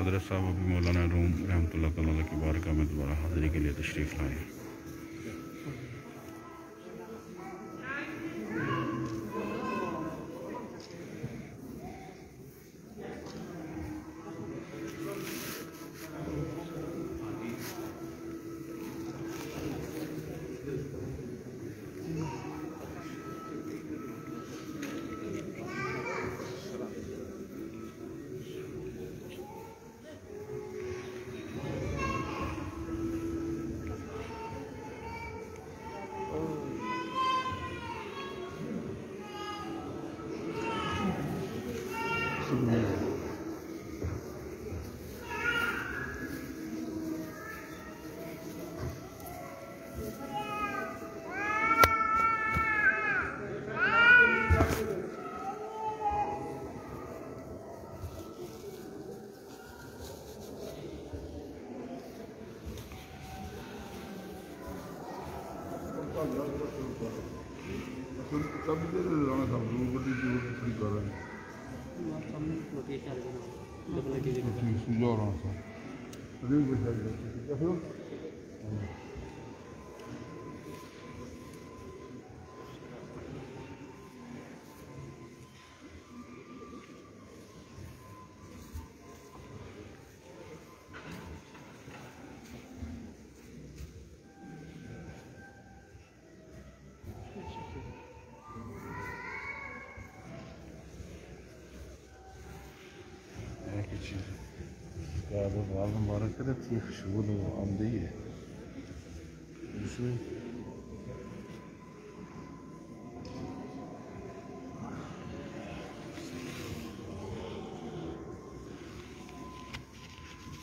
हज़रत साहब अभी मौलाना रूम रहमतुल्लाह तआला की बारगाह में दोबारा हाज़िरी के लिए तशरीफ़ लाए। बाल मुबारक करे इतनी खुशबू तो आमदी है इसमें।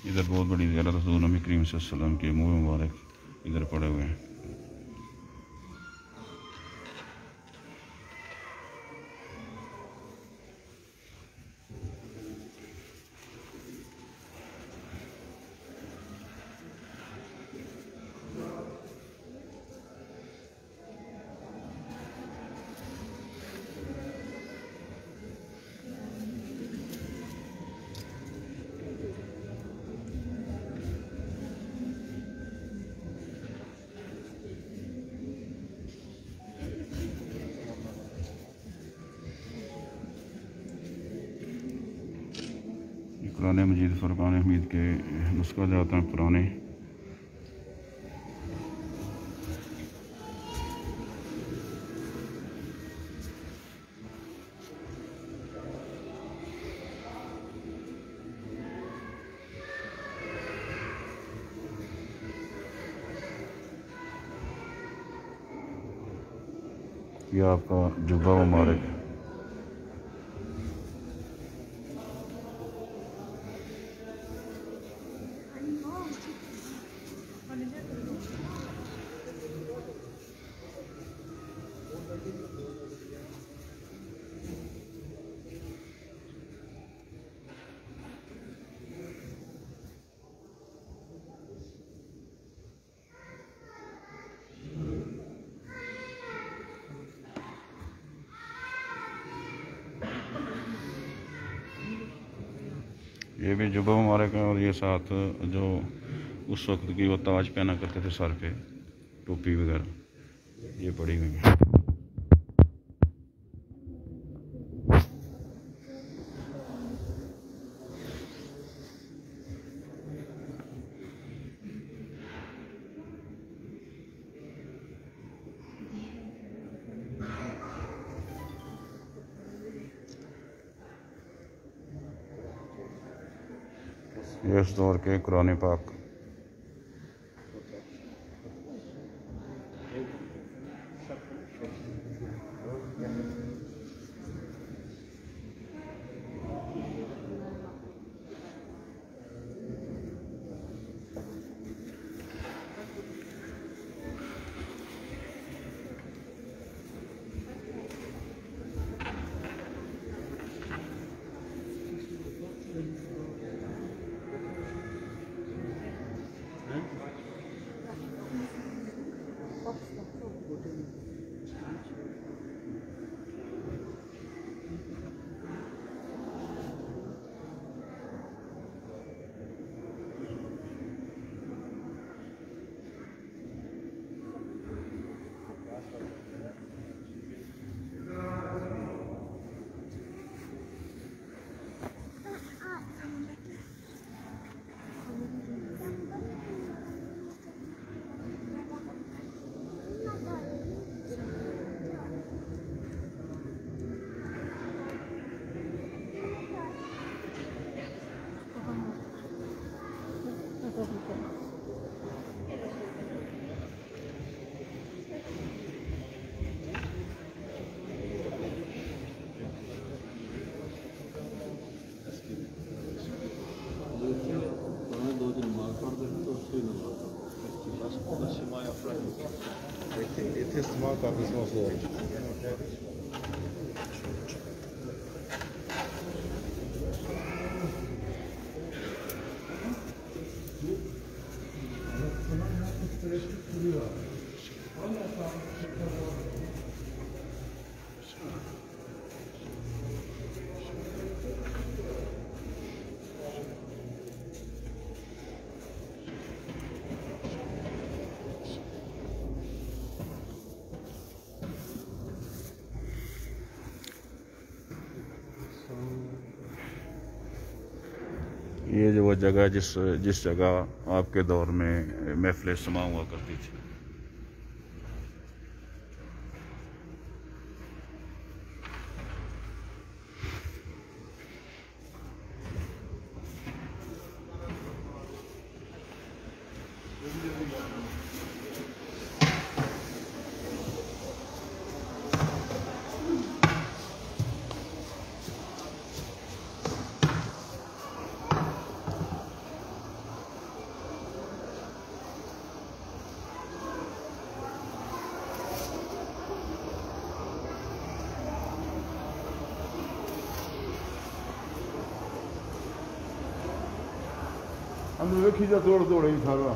इधर बहुत बड़ी ज़ियारत रसूल नबी करीम सल्लल्लाहु अलैहि वसल्लम के मुँह मुबारक इधर पड़े हुए हैं। कुरान मजीद फुरकान हमीद के नुस्खा जाता है पुराने। ये आपका जुब्बा मुबारक है। ये भी जुब्बा मुबारक है और ये साथ जो उस वक्त की वो ताज पहना करते थे सर पे, टोपी वगैरह ये पड़ी हुई है। ये इस दौर के कुरान पाक Marca mismo ser. ये जो वो जगह जिस जगह आपके दौर में महफिलें समा हुआ करती थी। अंदर देखी जा तोड़ ही सारा